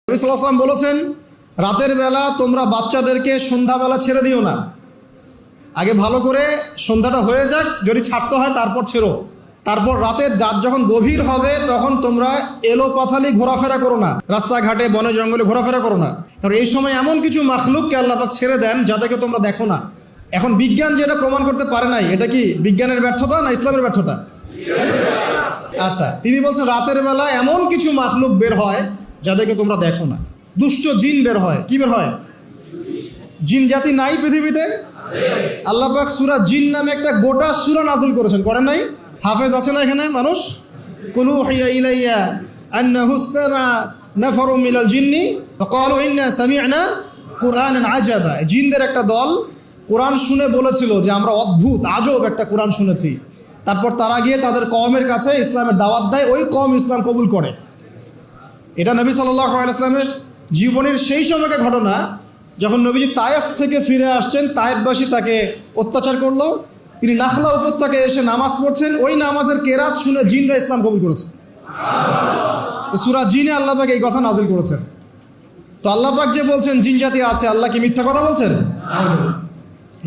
নবী সাল্লাল্লাহু আলাইহি ওয়াসাল্লাম বলেছেন, রাতের বেলা তোমরা বাচ্চাদেরকে সন্ধ্যাবেলা ছেড়ে দিও না, আগে ভালো করে সন্ধ্যাটা হয়ে যাক, যদি ছাড়তে হয় তারপর ছেড়ো। তারপর রাতের রাত যখন গভীর হবে তখন তোমরা এলোপাথালি ঘোরাফেরা করো না, রাস্তাঘাটে বনে জঙ্গলে ঘোরাফেরা করো না। কারণ এই সময় এমন কিছু মাখলুককে আল্লাহ পাক ছেড়ে দেন যাদেরকে তোমরা দেখো না। এখন বিজ্ঞান যেটা প্রমাণ করতে পারে নাই, এটা কি বিজ্ঞানের ব্যর্থতা না ইসলামের ব্যর্থতা? আচ্ছা, তিনি বলছেন রাতের বেলা এমন কিছু মাখলুক বের হয় যাদেরকে তোমরা দেখো না। দুষ্ট জিন বের হয়। কি বের হয়? জিন জাতি নাই পৃথিবীতে? আল্লাহ পাক সূরা জিন নামে একটা গোটা সূরা নাযিল করেছেন, করেন নাই? হাফেজ আছে না এখানে মানুষ? কুলু হিয়া ইলাইয়া আন্নাহু ইসতামা নাফারুম মিনাল জিন্নি ফাকালু ইন্না সামি'না কুরআনান আজাবা। জিনদের একটা দল কোরআন শুনে বলেছিল যে আমরা অদ্ভুত আজব একটা কোরআন শুনেছি। তারপর তারা গিয়ে তাদের কওমের কাছে ইসলামের দাওয়াত দেয়, ওই কওম ইসলাম কবুল করে। এটা নবী সাল্লাল্লাহু আলাইহি ওয়াসাল্লামের জীবনের সেই সময়কার ঘটনা, যখন নবীজি তায়েফ থেকে ফিরে আসছেন, তায়েফবাসী তাকে অত্যাচার করলো, তিনি নাখলা উপত্যকায় এসে নামাজ পড়ছেন, ওই নামাজের কেরাত শুনে জিনরা ইসলাম কবুল করেছে। সূরা জিনে আল্লাহ পাক এই কথা নাযিল করেছেন। তো আল্লাহ পাক যে বলছেন জিন জাতি আছে, আল্লাহ কি মিথ্যা কথা বলছেন?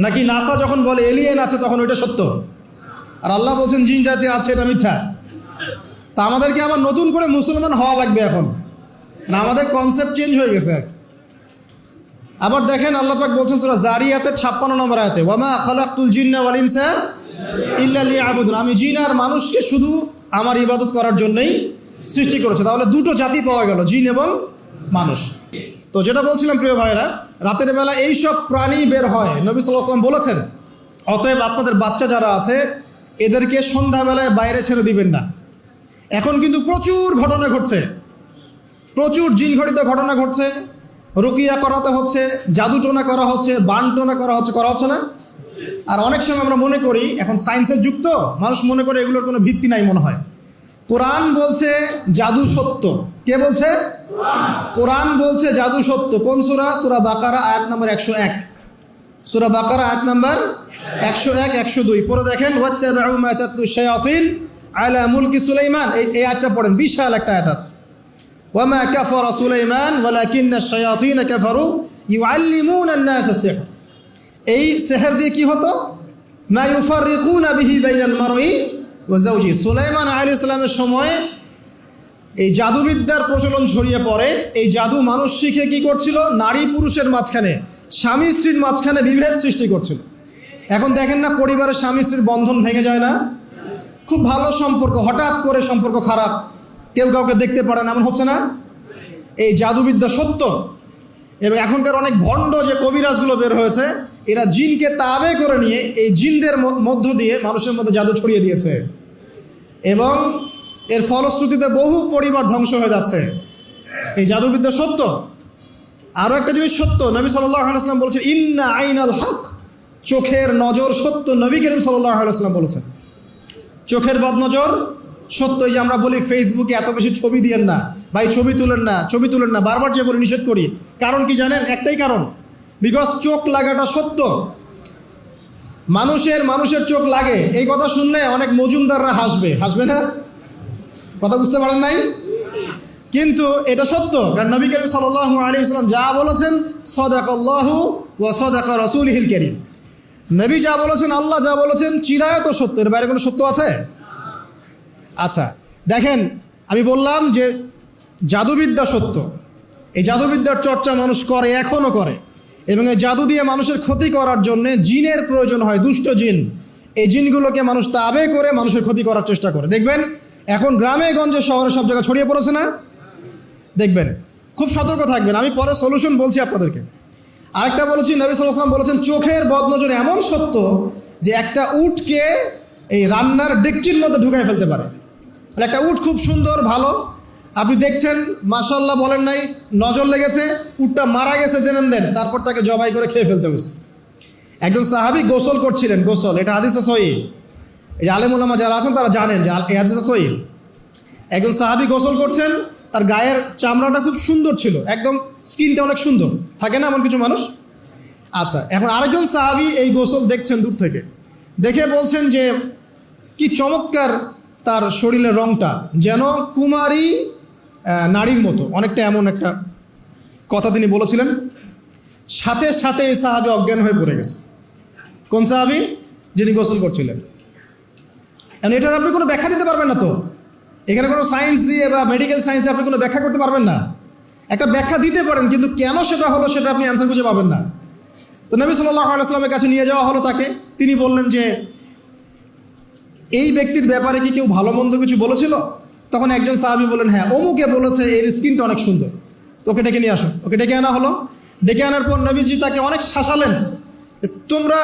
নাকি নাসা যখন বলে এলিয়েন আছে তখন ওইটা সত্য, আর আল্লাহ বলছেন জিন জাতি আছে, এটা মিথ্যা? তা আমাদেরকে আবার নতুন করে মুসলমান হওয়া লাগবে এখন না? আমাদের কনসেপ্ট চেঞ্জ হয়ে গেছে। আবার দেখেন আল্লাহ পাক বলছেন সূরা জারিয়াতের 56 নম্বর আয়াতে, ওয়ামা খালাকতুল জিন্না ওয়াল ইনসা ইল্লা লিয়াবুদুন। আমি জিন আর মানুষকে শুধু আমার ইবাদত করার জন্যই সৃষ্টি করেছে। তাহলে দুটো জাতি পাওয়া গেল, জিন এবং মানুষ। তো যেটা বলছিলাম প্রিয় ভাইরা, রাতের বেলা এইসব প্রাণী বের হয়, নবী সাল্লাল্লাহু আলাইহি ওয়াসাল্লাম বলেছেন, অতএব আপনাদের বাচ্চা যারা আছে এদেরকে সন্ধ্যাবেলায় বাইরে ছেড়ে দিবেন না। এখন কিন্তু প্রচুর ঘটনা ঘটছে, প্রচুর জিন ঘটিত ঘটনা ঘটছে, রুকিয়া করাতে হচ্ছে, জাদুটোনা করা হচ্ছে, বানটোনা করা হচ্ছে না? আর অনেক সময় আমরা মনে করি, এখন সায়েন্সের যুগ তো, মানুষ মনে করে এগুলোর কোনো ভিত্তি নাই মনে হয়। কোরআন বলছে জাদু সত্য। কে বলছে? কোরআন বলছে জাদু সত্য। কোন সূরা? সূরা বাকারা আয়াত নম্বর 101। সূরা বাকারা আয়াত নম্বর 101, 102 পড়ে দেখেন, ওয়াত্তাবাউ মা তাতলু শায়াতিন আলা মুলকি সুলাইমান। এই আয়াতটা পড়েন, বিশাল একটা আয়াত আছে। ওয়ামা কাফারা সুলাইমান ওয়ালাকিন্না শায়াতিন কাফারু ইউআল্লিমুনা আন-নাস আস-সিহর। এই সিহর দিয়ে কি হতো? মা ইউফাররিকুনা বিহি বাইনাল মারই ওয়া যাওজি। সুলাইমান আলাইহিস সালামের সময় এই জাদুবিদ্যার প্রচলন ছড়িয়ে পড়ে। এই জাদু মানুষ শিখে কি করছিল? নারী পুরুষের মাঝখানে, স্বামী স্ত্রীর মাঝখানে বিভেদ সৃষ্টি করছিল। এখন দেখেন না, পরিবারের স্বামী স্ত্রীর বন্ধন ভেঙে যায় না? খুব ভালো সম্পর্ক, হঠাৎ করে সম্পর্ক খারাপ, কেউ কাউকে দেখতে পারে না, এমন হচ্ছে না? এই জাদুবিদ্যা সত্য। এবং এখনকার অনেক ভণ্ড যে কবিরাজগুলো বের হয়েছে, এরা জিনকে তাবে করে নিয়ে এই জিনদের মধ্য দিয়ে মানুষের মধ্যে জাদু ছড়িয়ে দিয়েছে, এবং এর ফলশ্রুতিতে বহু পরিবার ধ্বংস হয়ে যাচ্ছে। এই জাদুবিদ্যা সত্য। আরও একটা জিনিস সত্য, নবী সাল্লাল্লাহু আলাইহি ওয়াসাল্লাম বলেছেন, ইন্না আইনাল হক, চোখের নজর সত্য। নবী করিম সাল্লাল্লাহু আলাইহি ওয়াসাল্লাম বলেছেন চোখের বদনজর সত্য। এই যে আমরা বলি ফেসবুকে এত বেশি ছবি দিয়েন না ভাই, ছবি তুলেন না, ছবি তুলেন না, বারবার যে বলি নিষেধ করি, কারণ কি জানেন? একটাই কারণ, বিকজ চোখ লাগাটা সত্য। মানুষের চোখ লাগে, এই কথা শুনলে অনেক মজুমদাররা হাসবে না? কথা বুঝতে পারেন নাই? কিন্তু এটা সত্য, কারণ নবী করিম সাল্লাল্লাহু আলাইহি ওয়াসাল্লাম যা বলেছেন, সাদাকাল্লাহু ওয়া সাদাকা রাসূলুহুল কারীম। নবী যা বলেছেন, আল্লাহ যা বলেছেন, চিরায়ত সত্য, এর বাইরে কোনো সত্য আছে? আচ্ছা দেখেন, আমি বললাম যে জাদুবিদ্যা সত্য। এই জাদুবিদ্যার চর্চা মানুষ করে, এখনও করে, এবং এই জাদু দিয়ে মানুষের ক্ষতি করার জন্য জিনের প্রয়োজন হয়, দুষ্ট জিন। এই জিনগুলোকে মানুষ তাবে করে মানুষের ক্ষতি করার চেষ্টা করে। দেখবেন এখন গ্রামে গঞ্জে শহরে সব জায়গায় ছড়িয়ে পড়েছে না? দেখবেন, খুব সতর্ক থাকবেন। আমি পরে সলিউশন বলছি আপনাদেরকে। আরেকটা বলেছি, নবী সাল্লাল্লাহু আলাইহি ওয়াসাল্লাম বলেছেন চোখের বদনজর এমন সত্য যে একটা উটকে এই রান্নার ডেকচির মধ্যে ঢুকাই ফেলতে পারে। মানে একটা উট খুব সুন্দর ভালো, আপনি দেখছেন মাশাআল্লাহ বলেন নাই, নজর লেগেছে, উটটা মারা গেছে জেনে দেন, তারপর তাকে জবাই করে খেয়ে ফেলতে হয়েছে। একজন সাহাবী গোসল করছিলেন, গোসল, এটা হাদিসে সহিহ। এই আলেম ওলামা যারা আছেন তারা জানেন যে এই হাদিসে সহিহ। একজন সাহাবী গোসল করছেন, তার গায়ের চামড়াটা খুব সুন্দর ছিল, একদম স্কিনটা অনেক সুন্দর থাকে না এমন কিছু মানুষ? আচ্ছা, এখন আরেকজন সাহাবী এই গোসল দেখছেন দূর থেকে, দেখে বলছেন যে কি চমৎকার তার শরীরের রংটা, যেন কুমারী নারীর মতো, অনেকটা এমন একটা কথা তিনি বলেছিলেন, সাথে সাথে এই সাহাবী অজ্ঞান হয়ে পড়ে গেছে। কোন সাহাবী? যিনি গোসল করছিলেন। এটার আপনি কোনো ব্যাখ্যা দিতে পারবেন না। তো এখানে কোনো সায়েন্স দিয়ে বা মেডিকেল সায়েন্স দিয়ে আপনি কোনো ব্যাখ্যা করতে পারবেন না। একটা ব্যাখ্যা দিতে পারেন, কিন্তু কেন সেটা হলো সেটা আপনি অ্যান্সার খুঁজে পাবেন না। তো নবী সাল্লাল্লাহু আলাইহি ওয়াসাল্লামের কাছে নিয়ে যাওয়া হলো তাকে। তিনি বললেন যে এই ব্যক্তির ব্যাপারে কি কেউ ভালো মন্দ কিছু বলেছিল? তখন একজন সাহাবী বললেন, হ্যাঁ, অমুকে বলেছে এর স্কিনটা অনেক সুন্দর, তো ওকে ডেকে নিয়ে আসো। ওকে ডেকে আনা হলো। ডেকে আনার পর নবীজি তাকে অনেক শাসালেন, তোমরা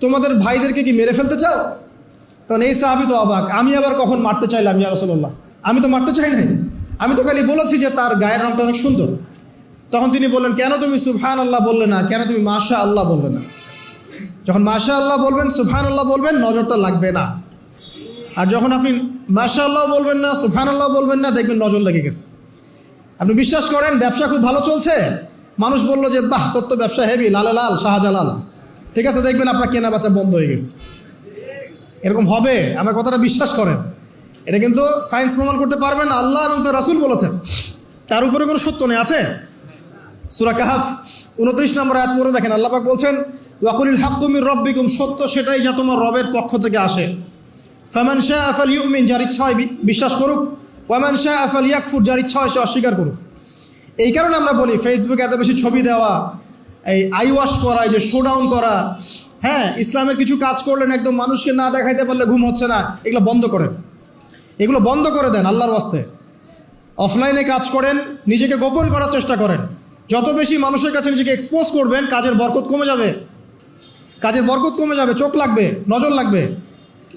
তোমাদের ভাইদেরকে কি মেরে ফেলতে চাও? তখন এই সাহাবী তো অবাক, আমি আবার কখন মারতে চাইলাম ইয়া রাসূলুল্লাহ? আমি তো মারতে চাই নাই, আমি তো খালি বলেছি যে তার গায়ের রংটা অনেক সুন্দর। তখন তিনি বললেন, কেন তুমি সুবহানাল্লাহ বললে না? কেন তুমি মাশাআল্লাহ বললে না? যখন মাশাআল্লাহ বলবেন, সুবহানাল্লাহ বলবেন, নজরটা লাগবে না। আর যখন আপনি মাশাআল্লাহ বলবেন না, সুবহানাল্লাহ বলবেন না, দেখবেন নজর লেগে গেছে। আপনি বিশ্বাস করেন ব্যবসা খুব ভালো চলছে, মানুষ বললো যে বাহ তোর তো ব্যবসা হেভি, লালে লাল শাহজালাল, ঠিক আছে, দেখবেন আপনার কেনা বেচা বন্ধ হয়ে গেছে। এরকম হবে, আমার কথাটা বিশ্বাস করেন। এটা কিন্তু সায়েন্স প্রমাণ করতে পারবে না, আল্লাহ এবং তার রাসূল বলেছেন, তার উপরে কোনো সত্য নেই। আছে সূরা কাহফ 29 নম্বর আয়াত পড়ে দেখেন, আল্লাহ পাক বলছেন, ওয়াকুলিল হাক্কু মির রাব্বিকুম, সত্য সেটাই যা তোমার রবের পক্ষ থেকে আসে। ফামান শাআ ফালইউমিন, যার ইচ্ছা হয় বিশ্বাস করুক, ওয়ামান শাআ ফালইয়াকফুর, যার ইচ্ছা হয় সে অস্বীকার করুক। এই কারণে আমরা বলি ফেসবুকে এত বেশি ছবি দেওয়া, এই আই ওয়াশ করা, এই যে শোডাউন করা, হ্যাঁ, ইসলামের কিছু কাজ করলেন একদম মানুষকে না দেখাইতে পারলে ঘুম হচ্ছে না, এগুলো বন্ধ করেন, এগুলো বন্ধ করে দেন আল্লাহর ওয়াস্তে। অফলাইনে কাজ করেন, নিজেকে গোপন করার চেষ্টা করেন। যত বেশি মানুষের কাছে নিজেকে এক্সপোজ করবেন, কাজের বরকত কমে যাবে, কাজের বরকত কমে যাবে, চোখ লাগবে, নজর লাগবে।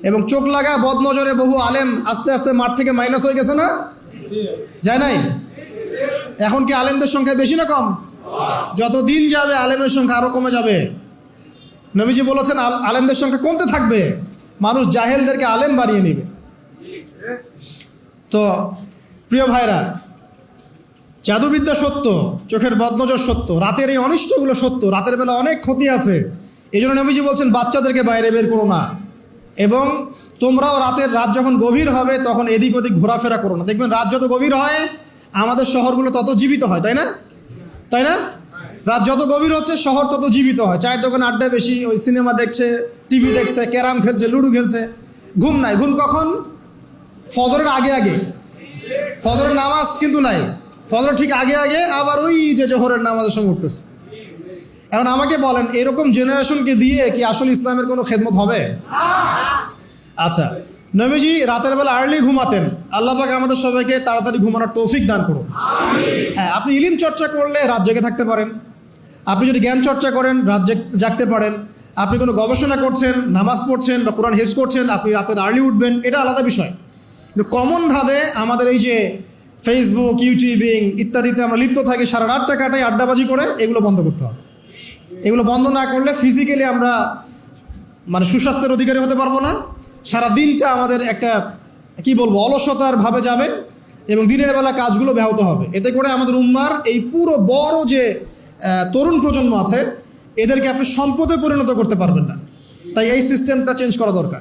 এবং চোখ লাগা বদ নজরে বহু আলেম আস্তে আস্তে মাঠ থেকে মাইনাস হয়ে গেছে না? যায় নাই? এখন কি আলেমদের সংখ্যা বেশি না কম? যত দিন যাবে আলেমের সংখ্যা আরো কমে যাবে। নবীজি বলেছেন আলেমদের সংখ্যা কমতে থাকবে, মানুষ জাহেলদেরকে আলেম বানিয়ে নেবে। তো প্রিয় ভাইরা, জাদুবিদ্যা সত্য, চোখের বদনজর সত্য, রাতের এই অনিষ্টগুলো সত্য, রাতের বেলা অনেক ক্ষতি আছে। এই জন্য নবীজি বলছেন বাচ্চাদেরকে বাইরে বের করো না, এবং তোমরাও রাত যখন গভীর হবে তখন এদিক ওদিক ঘোরাফেরা করো না। দেখবেন রাত যত গভীর হয় আমাদের শহরগুলো তত জীবিত হয়, তাই না? তাই না? রাত যত গভীর হচ্ছে শহর তত জীবিত হয়। চায়ের দোকানে আড্ডা বেশি, ওই সিনেমা দেখছে, টিভি দেখছে, ক্যারাম খেলছে, লুডো খেলছে। ঘুম নাই। ঘুম কখন? ফজরের আগে আগে। ফজরের নামাজ কিন্তু নাই, ফজরের ঠিক আগে আগে আবার ওই যে জোহরের নামাজের সঙ্গে উঠতেছে। এখন আমাকে বলেন, এরকম জেনারেশনকে দিয়ে কি আসলে ইসলামের কোনো খেদমত হবে? আচ্ছা, নবীজি রাতের বেলা আর্লি ঘুমাতেন। আল্লাহ পাক আমাদের সবাইকে তাড়াতাড়ি ঘুমানোর তৌফিক দান করুন। হ্যাঁ, আপনি ইলম চর্চা করলে রাত জেগে থাকতে পারেন। আপনি যদি জ্ঞান চর্চা করেন রাত জাগতে পারেন। আপনি কোনো গবেষণা করছেন, নামাজ পড়ছেন বা কোরআন হিফজ করছেন, আপনি রাতের আর্লি উঠবেন, এটা আলাদা বিষয়। কিন্তু কমনভাবে আমাদের এই যে ফেসবুক, ইউটিউবিং ইত্যাদিতে আমরা লিপ্ত থাকি, সারা রাতটা কাটাই আড্ডাবাজি করে, এগুলো বন্ধ করতে হবে। এগুলো বন্ধ না করলে ফিজিক্যালি আমরা সুস্বাস্থ্যের অধিকারী হতে পারবো না। সারা দিনটা আমাদের একটা কি বলবো অলসতার ভাবে যাবে, এবং দিনের বেলা কাজগুলো ব্যাহত হবে। এতে করে আমাদের উম্মার এই পুরো বড় যে তরুণ প্রজন্ম আছে, এদেরকে আপনি সম্পদে পরিণত করতে পারবেন না। তাই এই সিস্টেমটা চেঞ্জ করা দরকার।